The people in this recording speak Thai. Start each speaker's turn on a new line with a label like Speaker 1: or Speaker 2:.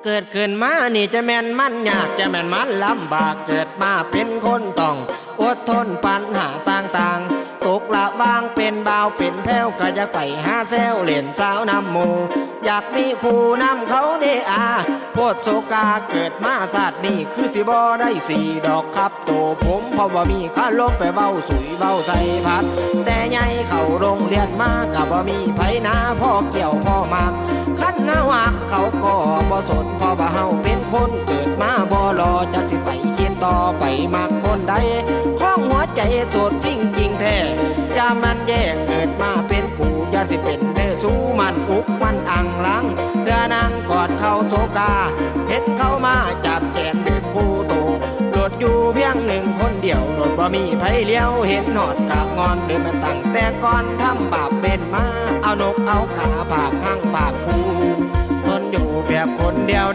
Speaker 1: เกิดขึ้นมานี่จะแม่นมันยากจะแม่นมันลำบากเกิดมาเป็นคนต้องอดทนปัญหาต่างๆตกละวางเป็นบ่าวเป็นแพ้วก็อยากไปหาแซวเล่นสาวนำหมู่อยากมีคู่นำเขาเดอาโพดโศกาเกิดมาศาสตร์นี่คือสิบ่ได้สี่ดอกครับโตผมเพราะว่ามีข้าลงไปเบ้าสุยเบ้าใส่พัดแต่ใหญ่เข้าโรงเรียนมากับบ่มีไผนาพ่อเกี่ยวพ่อมากขั้นหน้าหักเขาก็บ่สนเพราะว่าเฮาเป็นคนเกิดมาบ่รอจะสิไปคิดต่อไปมักคนใดข้องหัวใจโสดสิ่งจริงแท้จะมันแย่เกิดมาเป็นกูอย่าสิเป็นเด้อสู้มันอุกมันอังลังเพื่อนางกอดเขาโศกาเห็นเข้ามาจับแขนเดินคู่โตโหลดอยู่เพียงหนึ่งคนเดียวโหลดบ่มีไผเลี้ยวเห็นหอดกะงอนเดินมาตั้งแต่ก่อนทำบาปเป็นมาเอานกเอาขาปากข้างปากคู่ทนอยู่แบบคนเดียว